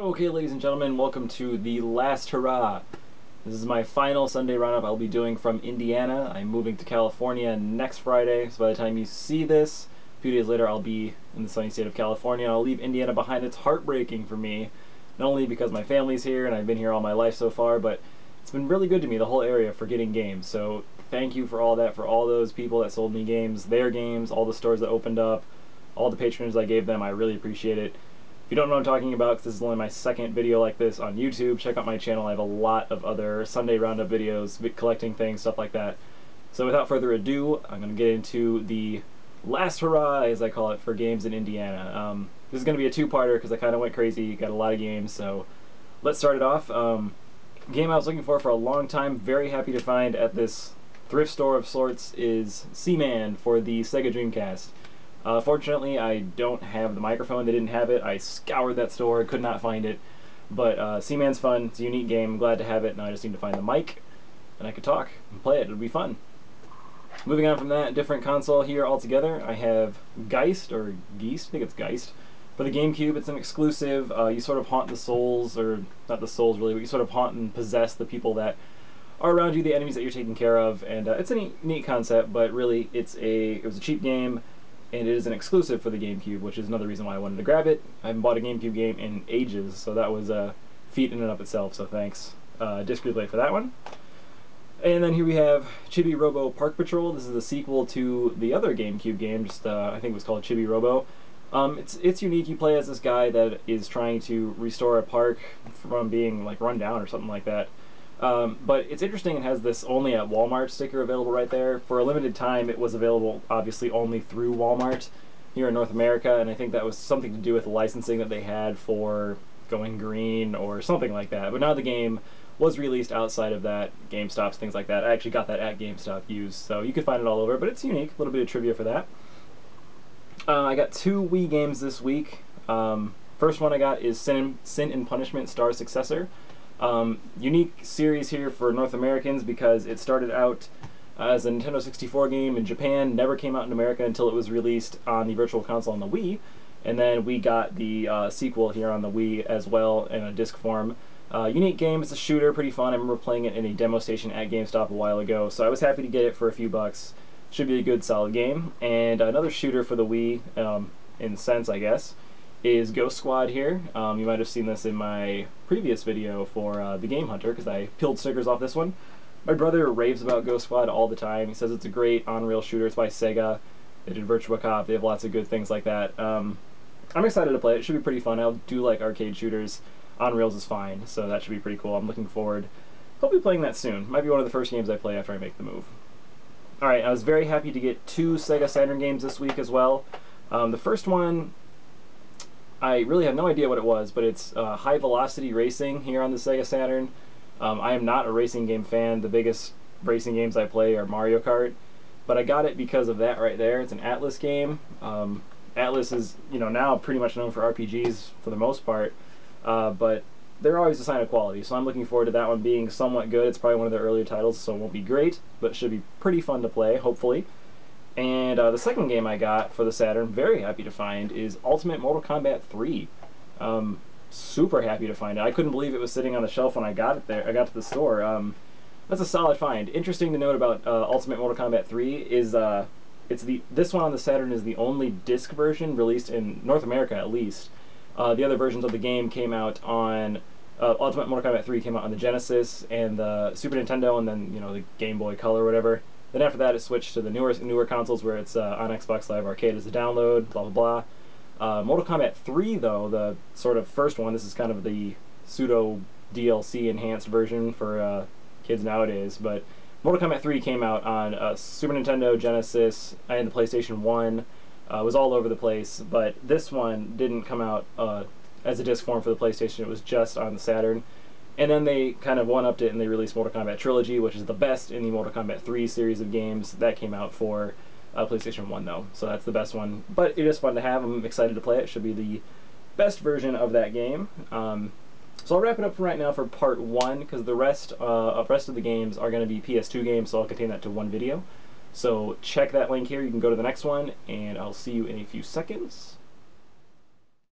Okay, ladies and gentlemen, welcome to the last hurrah. This is my final Sunday roundup I'll be doing from Indiana. I'm moving to California next Friday, so by the time you see this, a few days later I'll be in the sunny state of California. I'll leave Indiana behind. It's heartbreaking for me, not only because my family's here and I've been here all my life so far, but it's been really good to me, the whole area, for getting games. So thank you for all that, for all those people that sold me games, their games, all the stores that opened up, all the patronage I gave them. I really appreciate it. If you don't know what I'm talking about, because this is only my second video like this on YouTube, check out my channel. I have a lot of other Sunday Roundup videos, collecting things, stuff like that. So without further ado, I'm going to get into the last hurrah, as I call it, for games in Indiana. This is going to be a two-parter because I kind of went crazy, got a lot of games, so let's start it off. Game I was looking for a long time, very happy to find at this thrift store of sorts, is Seaman for the Sega Dreamcast. Fortunately, I don't have the microphone. They didn't have it. I scoured that store, could not find it. But Seaman's fun. It's a unique game. I'm glad to have it. Now I just need to find the mic, and I could talk and play it. It'll be fun. Moving on from that, different console here altogether. I have Geist, or Geist, I think it's Geist. For the GameCube, it's an exclusive. You sort of haunt the souls, or not the souls really, but you sort of haunt and possess the people that are around you, the enemies that you're taking care of. And it's a neat concept, but really it was a cheap game. And it is an exclusive for the GameCube, which is another reason why I wanted to grab it. I haven't bought a GameCube game in ages, so that was a feat in and of itself, so thanks, Disc Replay, for that one. And then here we have Chibi-Robo Park Patrol. This is the sequel to the other GameCube game, I think it was called Chibi-Robo. It's unique. You play as this guy that is trying to restore a park from being like run down or something like that. But it's interesting, it has this only at Walmart sticker available right there. For a limited time it was available obviously only through Walmart here in North America, and I think that was something to do with the licensing that they had for Going Green or something like that. But now the game was released outside of that, GameStops, things like that. I actually got that at GameStop used, so you can find it all over, but it's unique. A little bit of trivia for that. I got two Wii games this week. First one I got is Sin and Punishment Star Successor. Unique series here for North Americans because it started out as a Nintendo 64 game in Japan, never came out in America until it was released on the Virtual Console on the Wii, and then we got the sequel here on the Wii as well in a disc form. Unique game, it's a shooter, pretty fun. I remember playing it in a demo station at GameStop a while ago, so I was happy to get it for a few bucks. Should be a good solid game. And another shooter for the Wii, in a sense I guess, is Ghost Squad here. You might have seen this in my previous video for the Game Hunter, because I peeled stickers off this one. My brother raves about Ghost Squad all the time. He says it's a great on-rail shooter. It's by Sega. They did Virtua Cop. They have lots of good things like that. I'm excited to play it. It should be pretty fun. I do like arcade shooters. On rails is fine, so that should be pretty cool. I'm looking forward. Hope to be playing that soon. Might be one of the first games I play after I make the move. Alright, I was very happy to get two Sega Saturn games this week as well. The first one, I really have no idea what it was, but it's High Velocity Racing here on the Sega Saturn. I am not a racing game fan. The biggest racing games I play are Mario Kart, but I got it because of that right there. It's an Atlas game. Atlas is, now pretty much known for RPGs for the most part, but they're always a sign of quality, so I'm looking forward to that one being somewhat good. It's probably one of their earlier titles, so it won't be great, but it should be pretty fun to play, hopefully. And the second game I got for the Saturn, very happy to find, is Ultimate Mortal Kombat 3. Super happy to find it. I couldn't believe it was sitting on the shelf when I got it there. I got to the store. That's a solid find. Interesting to note about Ultimate Mortal Kombat 3 is this one on the Saturn is the only disc version released in North America, at least. The other versions of the game came out on Ultimate Mortal Kombat 3 came out on the Genesis and the Super Nintendo, and then the Game Boy Color or whatever. Then after that, it switched to the newer consoles where it's on Xbox Live Arcade as a download, blah blah blah. Mortal Kombat 3, though, the sort of first one, this is kind of the pseudo DLC enhanced version for kids nowadays, but Mortal Kombat 3 came out on Super Nintendo, Genesis, and the PlayStation 1. It was all over the place, but this one didn't come out as a disc form for the PlayStation. It was just on the Saturn. And then they kind of one-upped it and they released Mortal Kombat Trilogy, which is the best in the Mortal Kombat 3 series of games. That came out for PlayStation 1, though, so that's the best one. But it is fun to have. I'm excited to play it. It should be the best version of that game. So I'll wrap it up for right now for part 1, because the rest of the games are going to be PS2 games, so I'll contain that to one video. So check that link here. You can go to the next one, and I'll see you in a few seconds.